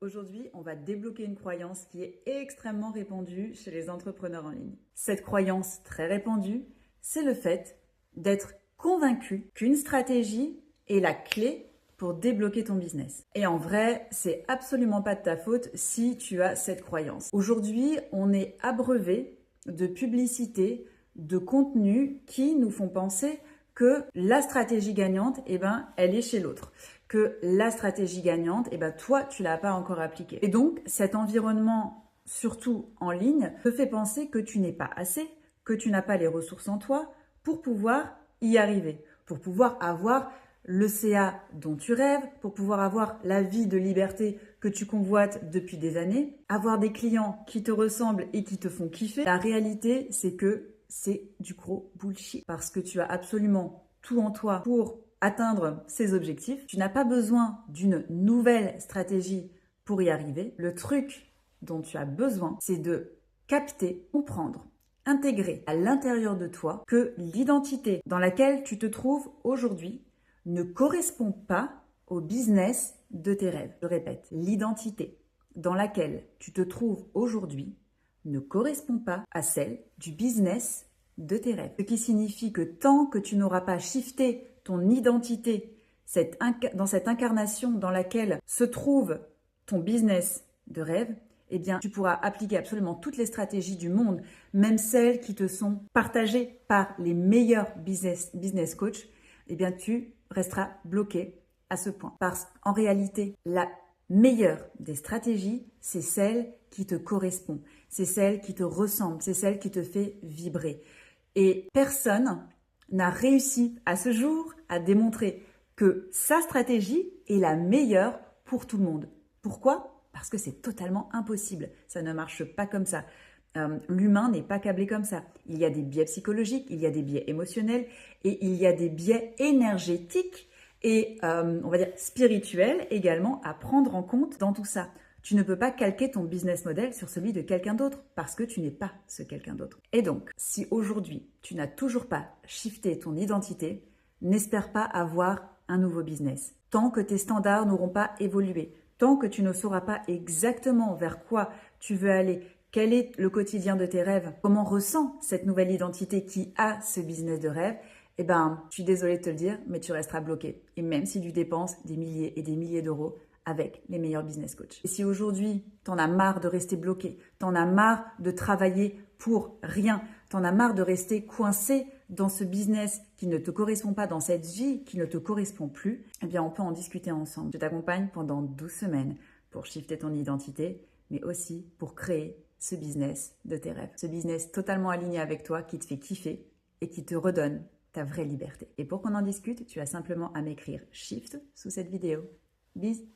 Aujourd'hui, on va débloquer une croyance qui est extrêmement répandue chez les entrepreneurs en ligne. Cette croyance très répandue, c'est le fait d'être convaincu qu'une stratégie est la clé pour débloquer ton business. Et en vrai, c'est absolument pas de ta faute si tu as cette croyance. Aujourd'hui, on est abreuvé de publicités, de contenus qui nous font penser que la stratégie gagnante, elle est chez l'autre. Que la stratégie gagnante, toi, tu l'as pas encore appliquée. Et donc, cet environnement, surtout en ligne, te fait penser que tu n'es pas assez, que tu n'as pas les ressources en toi pour pouvoir y arriver, pour pouvoir avoir le CA dont tu rêves, pour pouvoir avoir la vie de liberté que tu convoites depuis des années, avoir des clients qui te ressemblent et qui te font kiffer. La réalité, c'est que c'est du gros bullshit parce que tu as absolument tout en toi pour atteindre ces objectifs. Tu n'as pas besoin d'une nouvelle stratégie pour y arriver. Le truc dont tu as besoin, c'est de capter, comprendre, intégrer à l'intérieur de toi que l'identité dans laquelle tu te trouves aujourd'hui ne correspond pas au business de tes rêves. Je répète, l'identité dans laquelle tu te trouves aujourd'hui ne correspond pas à celle du business de tes rêves. Ce qui signifie que tant que tu n'auras pas shifté ton identité dans cette incarnation dans laquelle se trouve ton business de rêve, tu pourras appliquer absolument toutes les stratégies du monde, même celles qui te sont partagées par les meilleurs business coachs, tu resteras bloqué à ce point. Parce qu'en réalité, la meilleure des stratégies, c'est celle qui te correspond, c'est celle qui te ressemble, c'est celle qui te fait vibrer. Et personne n'a réussi à ce jour à démontrer que sa stratégie est la meilleure pour tout le monde. Pourquoi ? Parce que c'est totalement impossible. Ça ne marche pas comme ça. L'humain n'est pas câblé comme ça. Il y a des biais psychologiques, il y a des biais émotionnels et il y a des biais énergétiques et on va dire spirituels également à prendre en compte dans tout ça. Tu ne peux pas calquer ton business model sur celui de quelqu'un d'autre parce que tu n'es pas ce quelqu'un d'autre. Et donc, si aujourd'hui, tu n'as toujours pas shifté ton identité, n'espère pas avoir un nouveau business. Tant que tes standards n'auront pas évolué, tant que tu ne sauras pas exactement vers quoi tu veux aller, quel est le quotidien de tes rêves, comment ressent cette nouvelle identité qui a ce business de rêve, je suis désolée de te le dire, mais tu resteras bloqué. Et même si tu dépenses des milliers et des milliers d'euros avec les meilleurs business coachs. Et si aujourd'hui, t'en as marre de rester bloqué, t'en as marre de travailler pour rien, t'en as marre de rester coincé dans ce business qui ne te correspond pas, dans cette vie qui ne te correspond plus, on peut en discuter ensemble. Je t'accompagne pendant 12 semaines pour shifter ton identité, mais aussi pour créer ce business de tes rêves. Ce business totalement aligné avec toi, qui te fait kiffer et qui te redonne ta vraie liberté. Et pour qu'on en discute, tu as simplement à m'écrire SHIFT sous cette vidéo. Bisous.